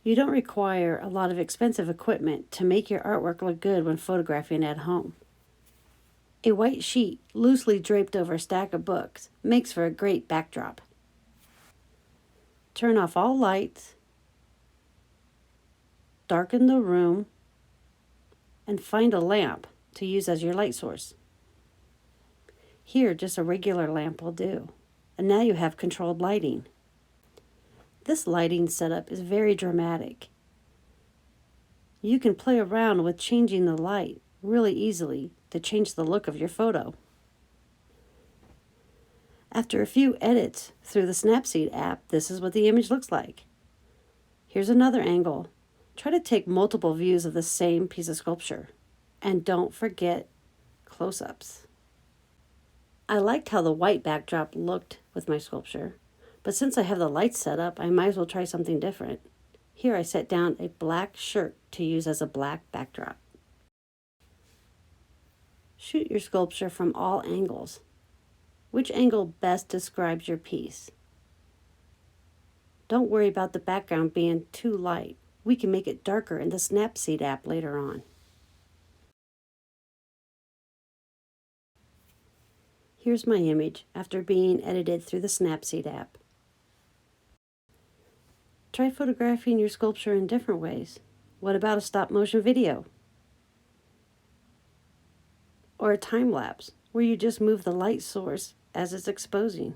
You don't require a lot of expensive equipment to make your artwork look good when photographing at home. A white sheet loosely draped over a stack of books makes for a great backdrop. Turn off all lights, darken the room, and find a lamp to use as your light source. Here, just a regular lamp will do. And now you have controlled lighting. This lighting setup is very dramatic. You can play around with changing the light really easily to change the look of your photo. After a few edits through the Snapseed app, this is what the image looks like. Here's another angle. Try to take multiple views of the same piece of sculpture. And don't forget close-ups. I liked how the white backdrop looked with my sculpture. But since I have the lights set up, I might as well try something different. Here I set down a black shirt to use as a black backdrop. Shoot your sculpture from all angles. Which angle best describes your piece? Don't worry about the background being too light. We can make it darker in the Snapseed app later on. Here's my image after being edited through the Snapseed app. Try photographing your sculpture in different ways. What about a stop-motion video? Or a time-lapse, where you just move the light source as it's exposing.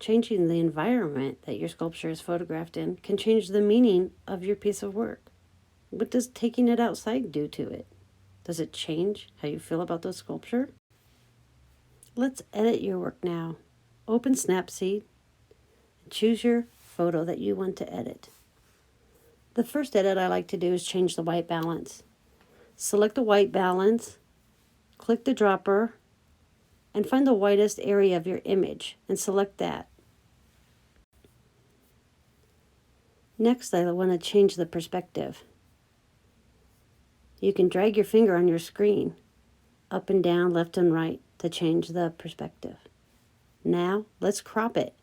Changing the environment that your sculpture is photographed in can change the meaning of your piece of work. What does taking it outside do to it? Does it change how you feel about the sculpture? Let's edit your work now. Open Snapseed. Choose your photo that you want to edit. The first edit I like to do is change the white balance. Select the white balance, click the dropper, and find the whitest area of your image and select that. Next, I want to change the perspective. You can drag your finger on your screen, up and down, left and right, to change the perspective. Now, let's crop it.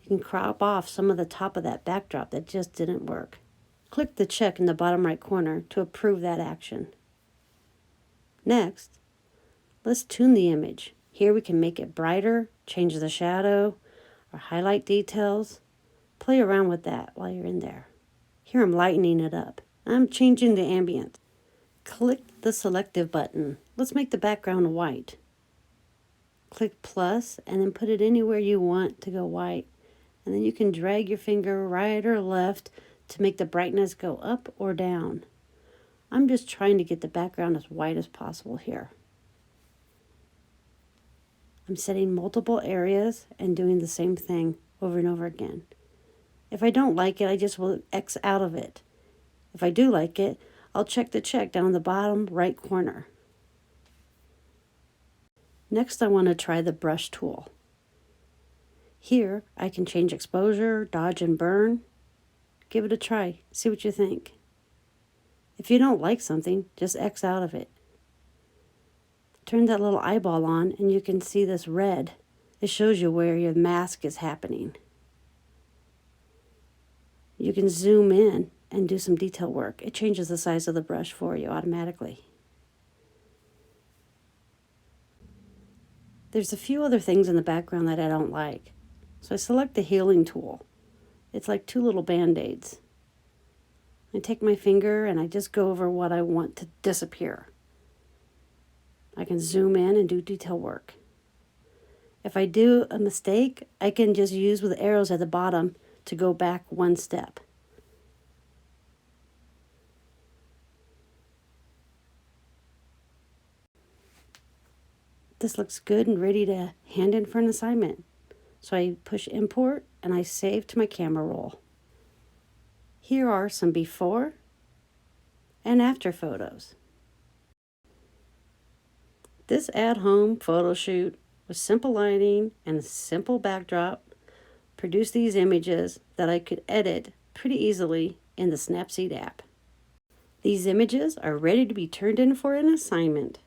You can crop off some of the top of that backdrop that just didn't work. Click the check in the bottom right corner to approve that action. Next, let's tune the image. Here we can make it brighter, change the shadow, or highlight details. Play around with that while you're in there. Here I'm lightening it up. I'm changing the ambience. Click the selective button. Let's make the background white. Click plus and then put it anywhere you want to go white. And then you can drag your finger right or left to make the brightness go up or down. I'm just trying to get the background as white as possible here. I'm setting multiple areas and doing the same thing over and over again. If I don't like it, I just will X out of it. If I do like it, I'll check the check down in the bottom right corner. Next, I want to try the brush tool. Here, I can change exposure, dodge and burn. Give it a try. See what you think. If you don't like something, just X out of it. Turn that little eyeball on and you can see this red. It shows you where your mask is happening. You can zoom in and do some detail work. It changes the size of the brush for you automatically. There's a few other things in the background that I don't like. So I select the healing tool. It's like two little band-aids. I take my finger and I just go over what I want to disappear. I can zoom in and do detail work. If I do a mistake, I can just use with arrows at the bottom to go back one step. This looks good and ready to hand in for an assignment. So I push import and I save to my camera roll. Here are some before and after photos. This at-home photo shoot with simple lighting and a simple backdrop produced these images that I could edit pretty easily in the Snapseed app. These images are ready to be turned in for an assignment.